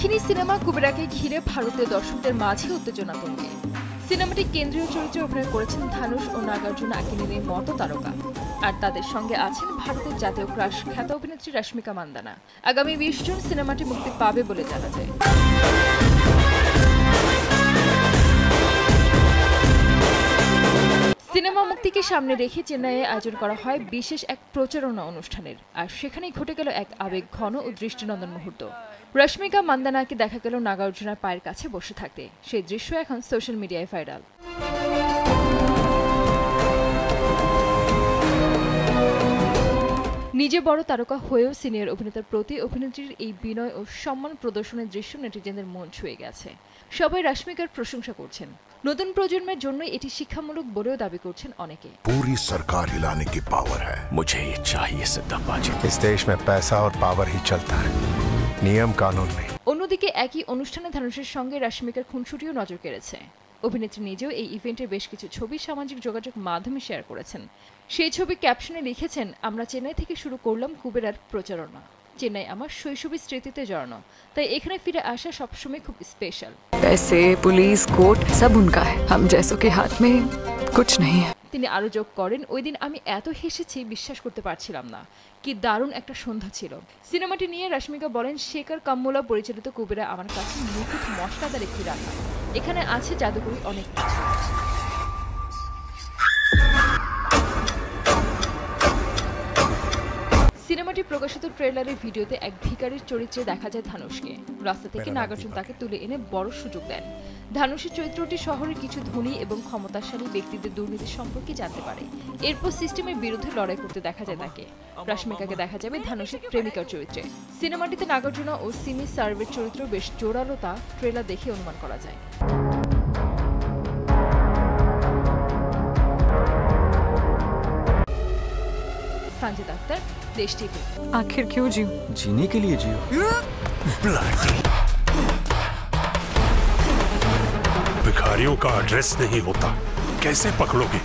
দক্ষিণী সিনেমা কুবেরাকে ঘিরে ভারতীয় দর্শকদের মাঝে উত্তেজনা তুঙ্গে। সিনেমাটি কেন্দ্রীয় চরিত্রে অভিনয় করেছেন ধানুষ ও নাগার্জুন আকিনেনির মতো তারকা, আর তাদের সঙ্গে আছেন ভারতের জাতীয় ক্রাশ খ্যাত অভিনেত্রী রশ্মিকা মান্দানা। আগামী 20 জুন সিনেমাটি মুক্তি পাবে বলে জানা যায়। সিনেমা মুক্তিকে সামনে রেখে চেন্নাইয়ে আয়োজন করা হয় বিশেষ এক প্রচারণা অনুষ্ঠানের, আর সেখানেই ঘটে গেল এক আবেগ ঘন ও দৃষ্টিনন্দন মুহূর্ত। রশ্মিকা মান্দানাকে দেখা গেল নাগার্জুনার পায়ের কাছে বসে থাকতে। সেই দৃশ্য এখন সোশ্যাল মিডিয়ায় ভাইরাল। নিজে বড় তারকা হয়েও সিনিয়র অভিনেতার প্রতি অভিনেত্রীর এই বিনয় ও সম্মান প্রদর্শনের দৃশ্য নেটিজেনদের মন ছুঁয়ে গেছে। সবাই রশ্মিকার প্রশংসা করছেন। নতুন প্রজন্মের জন্য এটি শিক্ষামূলক বলেও দাবি করছেন অনেকে। पूरी सरकार हिलाने की पावर है, मुझे ये चाहिए सिद्धाबाजी। इस देश में पैसा और पावर ही चलता है, नियम कानून नहीं। অন্যদিকে একই অনুষ্ঠানে ধানুষের সঙ্গে রশ্মিকার খুনসুটিও নজর কেড়েছে। অভিনেত্রী নিজেও এই ইভেন্টের বেশ কিছু ছবি সামাজিক যোগাযোগ মাধ্যমে শেয়ার করেছেন। সেই ছবি ক্যাপশনে লিখেছেন, আমরা চেন্নাই থেকে শুরু করলাম কুবেরার প্রচারণা। চেন্নাই আমার শৈশবের স্মৃতিতে জড়ানো, তাই এখানে ফিরে আসা সবসময় খুব স্পেশাল। पैसे, पुलिस, कोर्ट सब उनका है, हम जैसों के हाथ में कुछ नहीं है। তিনি আরো যোগ করেন, ওই দিন আমি এত হেসেছি বিশ্বাস করতে পারছিলাম না, কি দারুণ একটা সন্ধ্যা ছিল। সিনেমাটি নিয়ে রশ্মিকা বলেন, শেখর কাম্মুলা পরিচালিত কুবেরা আমার কাছে নিখুঁত মশলাদার একটি রান্না। এখানে আছে জাদুকরি অনেক কিছু। সিনেমাটি প্রকাশিত ট্রেলারের ভিডিওতে এক ভিখারির চরিত্রে দেখা যায় ধানুষকে। রাস্তা থেকে নাগার্জুন তাকে তুলে এনে বড় সুযোগ দেন। ধানুষের চরিত্রটি শহরের কিছু ধনী এবং ক্ষমতাশালী ব্যক্তিদের দুর্নীতি সম্পর্কে জানতে পারে। এরপর সিস্টেমের বিরুদ্ধে লড়াই করতে দেখা যায় তাকে। রশ্মিকাকে দেখা যাবে ধানুষের প্রেমিকার চরিত্রে। সিনেমাটিতে নাগার্জুনা ও সিমি সার্ভের চরিত্র বেশ জোরালো, তা ট্রেলার দেখে অনুমান করা যায়। संजिद अख्तर, देश टीवी। आखिर क्यों जीऊं? जीने के लिए जियो। भिखारियों का एड्रेस नहीं होता, कैसे पकड़ोगे?